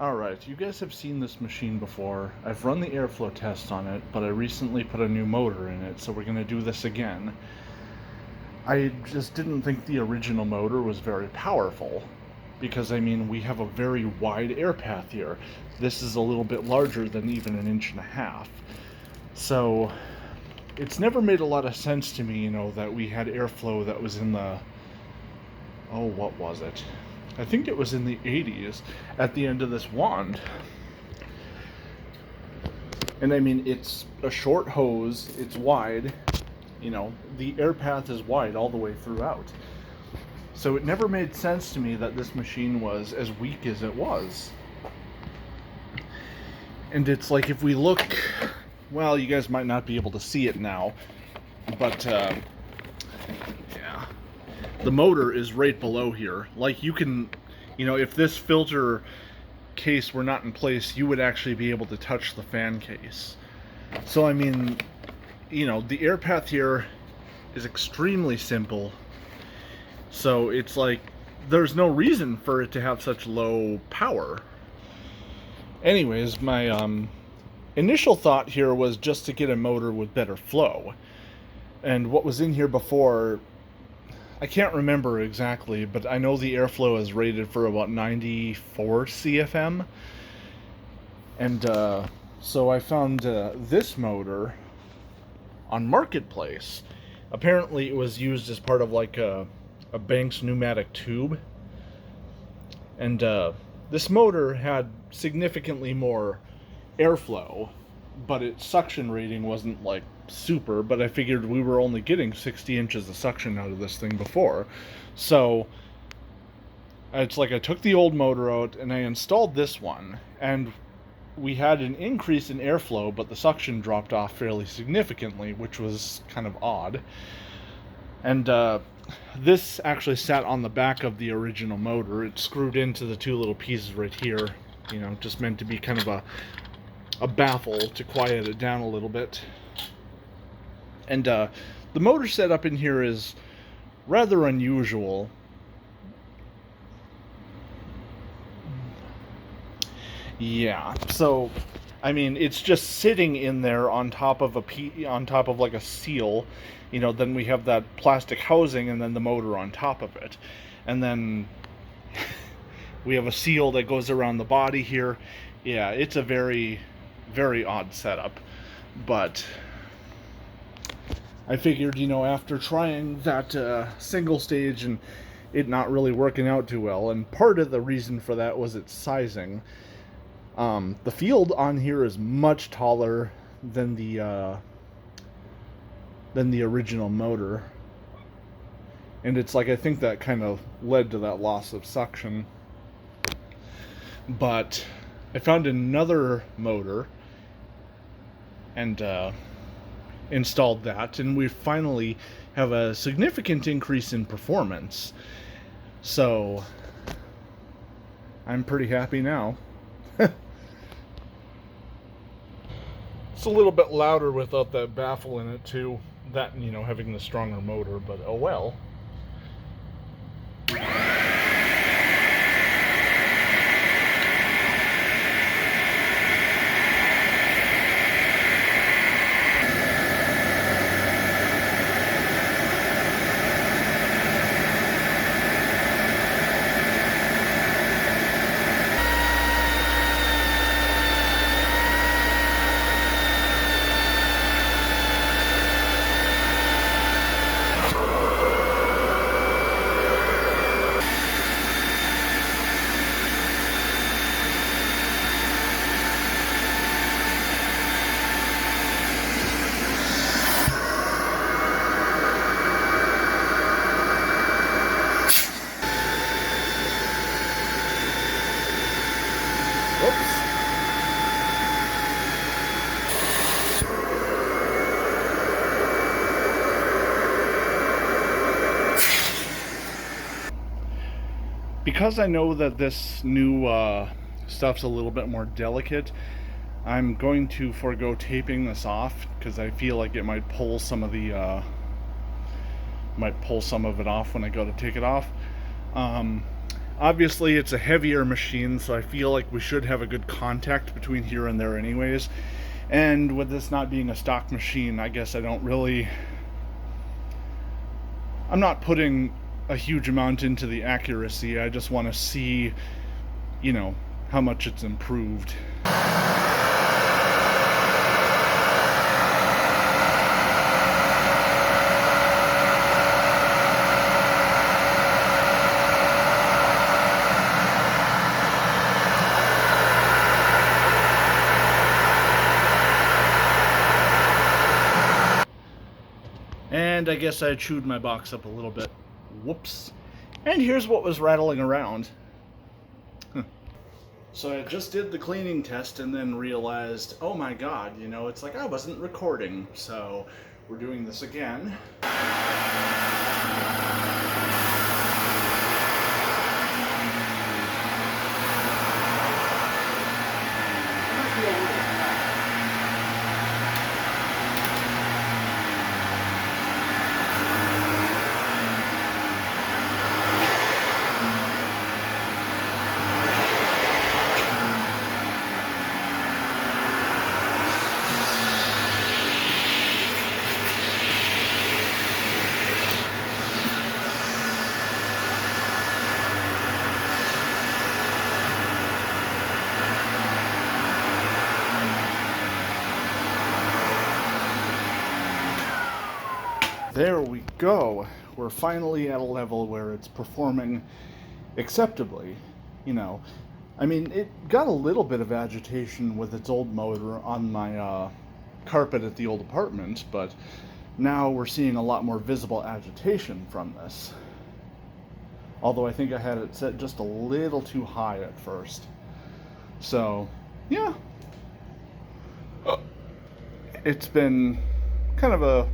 Alright, you guys have seen this machine before. I've run the airflow test on it, but I recently put a new motor in it, so we're going to do this again. I just didn't think the original motor was very powerful, because, I mean, we have a very wide air path here. This is a little bit larger than even 1.5 inches. So, it's never made a lot of sense to me, you know, that we had airflow that was in the... oh, what was it? I think it was in the 80s at the end of this wand. And I mean, it's a short hose, it's wide, you know, the air path is wide all the way throughout. So it never made sense to me that this machine was as weak as it was. And it's like, if we look, well, you guys might not be able to see it now, but yeah, the motor is right below here. Like, you can, you know, if this filter case were not in place, you would actually be able to touch the fan case. So, I mean, you know, the air path here is extremely simple. So it's like, there's no reason for it to have such low power. Anyways, my initial thought here was just to get a motor with better flow. And what was in here before, I can't remember exactly, but I know the airflow is rated for about 94 CFM. And so I found this motor on Marketplace. Apparently it was used as part of like a Banks pneumatic tube. And this motor had significantly more airflow, but its suction rating wasn't like super, but I figured we were only getting 60 inches of suction out of this thing before. So it's like I took the old motor out and I installed this one, and we had an increase in airflow, but the suction dropped off fairly significantly, which was kind of odd. And this actually sat on the back of the original motor. It's screwed into the two little pieces right here, you know, just meant to be kind of a baffle to quiet it down a little bit. And the motor setup in here is rather unusual. Yeah, so I mean, it's just sitting in there on top of like a seal. You know, then we have that plastic housing and then the motor on top of it. And then we have a seal that goes around the body here. Yeah, it's a very, very odd setup. But I figured, you know, after trying that single stage and it not really working out too well, and part of the reason for that was its sizing. The field on here is much taller than the original motor, and it's like, I think that kind of led to that loss of suction. But I found another motor and installed that, and we finally have a significant increase in performance. So I'm pretty happy now. It's a little bit louder without that baffle in it too. That, you know, having the stronger motor, but oh well. Whoops. Because I know that this new stuff's a little bit more delicate, I'm going to forego taping this off because I feel like it might pull some of the it off when I go to take it off. Obviously, it's a heavier machine, so I feel like we should have a good contact between here and there anyways. And with this not being a stock machine, I guess I don't really... I'm not putting a huge amount into the accuracy. I just want to see, you know, how much it's improved. And I guess I chewed my box up a little bit. Whoops. And here's what was rattling around. So I just did the cleaning test and then realized, oh my god, you know, it's like I wasn't recording. So we're doing this again. There we go. We're finally at a level where it's performing acceptably. You know, I mean, it got a little bit of agitation with its old motor on my carpet at the old apartment, but now we're seeing a lot more visible agitation from this. Although I think I had it set just a little too high at first. So, yeah. It's been kind of a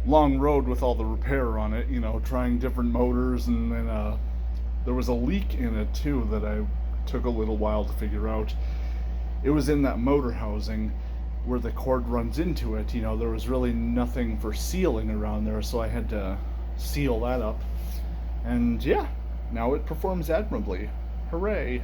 long road with all the repair on it, you know, trying different motors, and then there was a leak in it too that I took a little while to figure out. It was in that motor housing where the cord runs into it. You know, there was really nothing for sealing around there, so I had to seal that up. And yeah, now it performs admirably. Hooray.